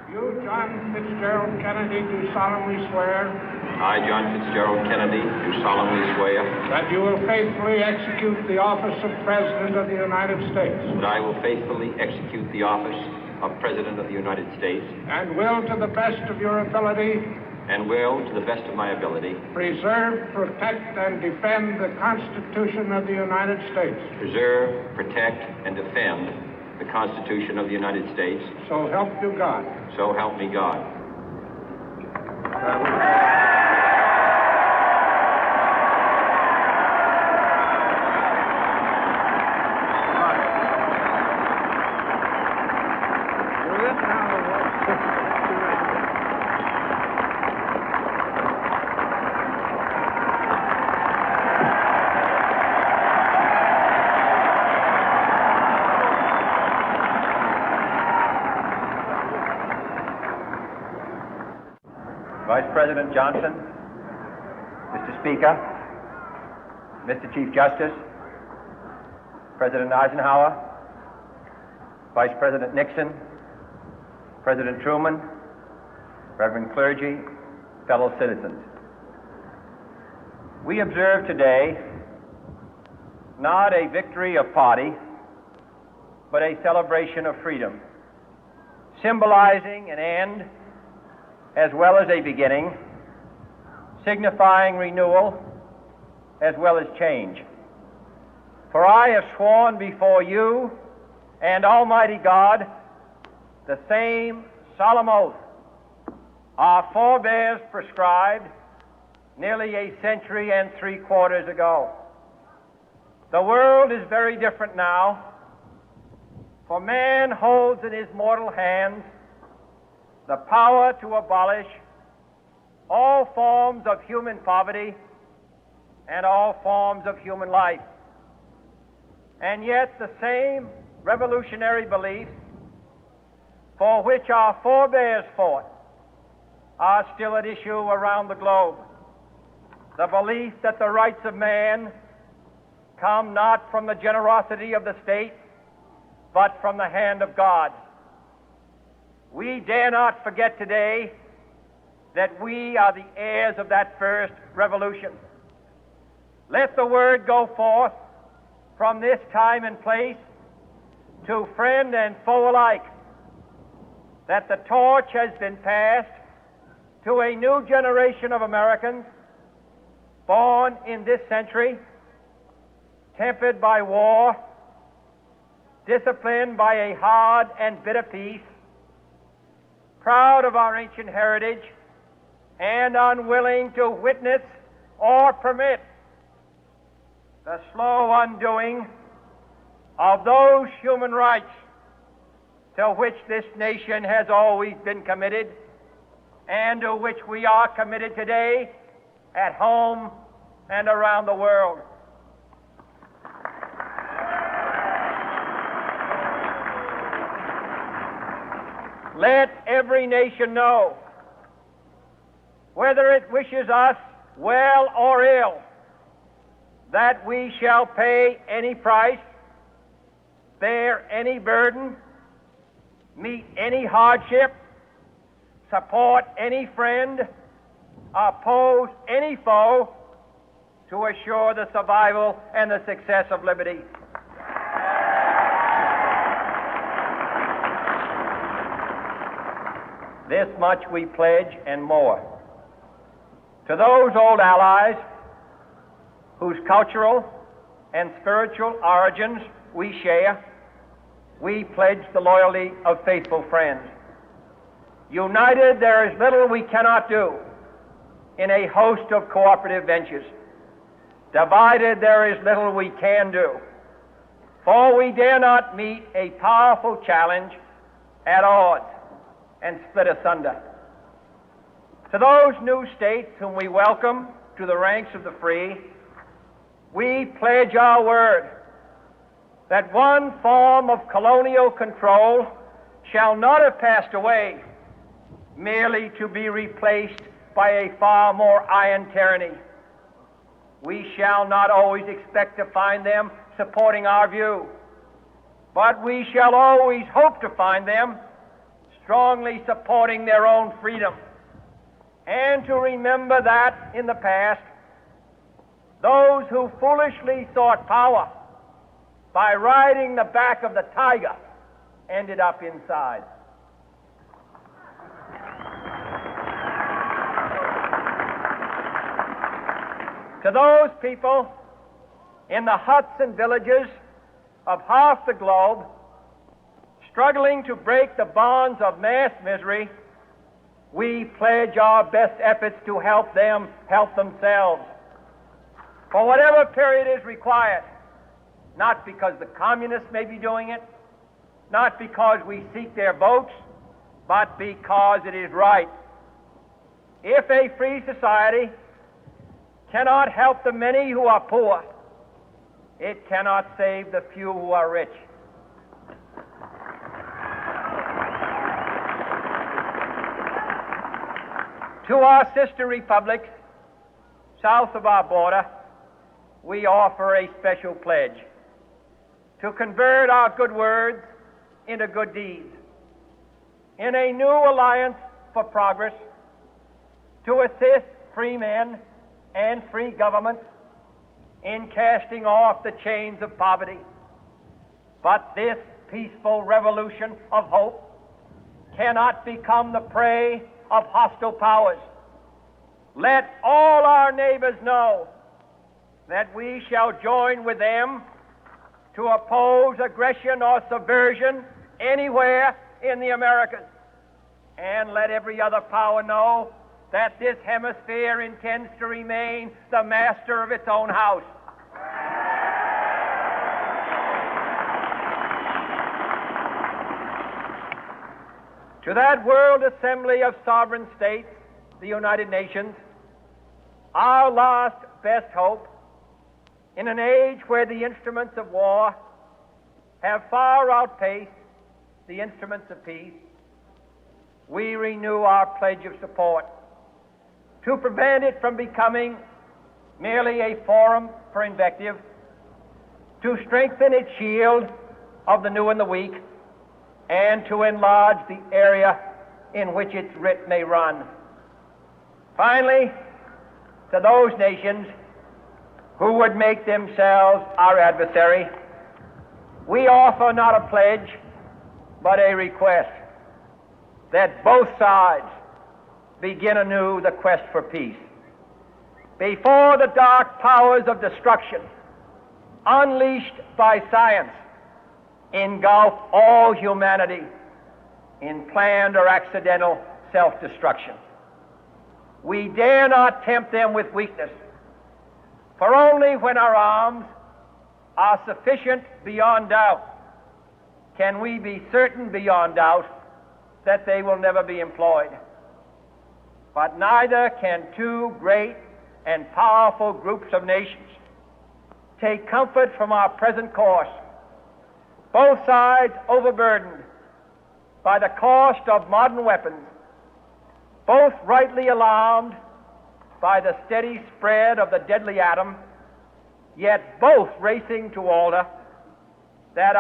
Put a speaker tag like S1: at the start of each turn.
S1: You, John Fitzgerald Kennedy, do solemnly swear.
S2: I, John Fitzgerald Kennedy, do solemnly swear.
S1: That you will faithfully execute the office of President of the United States.
S2: That I will faithfully execute the office of President of the United States.
S1: And will, to the best of your ability.
S2: And will, to the best of my ability.
S1: Preserve, protect, and defend the Constitution of the United States.
S2: Preserve, protect, and defend the Constitution of the United States.
S1: So help you God.
S2: So help me God.
S3: Vice President Johnson, Mr. Speaker, Mr. Chief Justice, President Eisenhower, Vice President Nixon, President Truman, Reverend clergy, fellow citizens. We observe today not a victory of party, but a celebration of freedom, symbolizing an end as well as a beginning, signifying renewal as well as change. For I have sworn before you and Almighty God the same solemn oath our forebears prescribed nearly a century and 3/4 ago. The world is very different now, for man holds in his mortal hands the power to abolish all forms of human poverty and all forms of human life. And yet the same revolutionary beliefs for which our forebears fought are still at issue around the globe. The belief that the rights of man come not from the generosity of the state, but from the hand of God. We dare not forget today that we are the heirs of that first revolution. Let the word go forth from this time and place to friend and foe alike that the torch has been passed to a new generation of Americans born in this century, tempered by war, disciplined by a hard and bitter peace, proud of our ancient heritage, and unwilling to witness or permit the slow undoing of those human rights to which this nation has always been committed and to which we are committed today at home and around the world. Let every nation know, whether it wishes us well or ill, that we shall pay any price, bear any burden, meet any hardship, support any friend, oppose any foe to assure the survival and the success of liberty. This much we pledge and more. To those old allies whose cultural and spiritual origins we share, we pledge the loyalty of faithful friends. United, there is little we cannot do in a host of cooperative ventures. Divided, there is little we can do, for we dare not meet a powerful challenge at odds and split asunder. To those new states whom we welcome to the ranks of the free, we pledge our word that one form of colonial control shall not have passed away, merely to be replaced by a far more iron tyranny. We shall not always expect to find them supporting our view, but we shall always hope to find them strongly supporting their own freedom, and to remember that in the past, those who foolishly sought power by riding the back of the tiger ended up inside. To those people in the huts and villages of half the globe struggling to break the bonds of mass misery, we pledge our best efforts to help them help themselves for whatever period is required, not because the communists may be doing it, not because we seek their votes, but because it is right. If a free society cannot help the many who are poor, it cannot save the few who are rich. To our sister republics south of our border, we offer a special pledge to convert our good words into good deeds, in a new alliance for progress, to assist free men and free governments in casting off the chains of poverty. But this peaceful revolution of hope cannot become the prey of hostile powers. Let all our neighbors know that we shall join with them to oppose aggression or subversion anywhere in the Americas. And let every other power know that this hemisphere intends to remain the master of its own house. To that World Assembly of Sovereign States, the United Nations, our last best hope, in an age where the instruments of war have far outpaced the instruments of peace, we renew our pledge of support to prevent it from becoming merely a forum for invective, to strengthen its shield of the new and the weak, and to enlarge the area in which its writ may run. Finally, to those nations who would make themselves our adversary, we offer not a pledge, but a request that both sides begin anew the quest for peace. Before the dark powers of destruction, unleashed by science, engulf all humanity in planned or accidental self-destruction, we dare not tempt them with weakness, for only when our arms are sufficient beyond doubt can we be certain beyond doubt that they will never be employed. But neither can two great and powerful groups of nations take comfort from our present course, both sides overburdened by the cost of modern weapons, both rightly alarmed by the steady spread of the deadly atom, yet both racing to alter that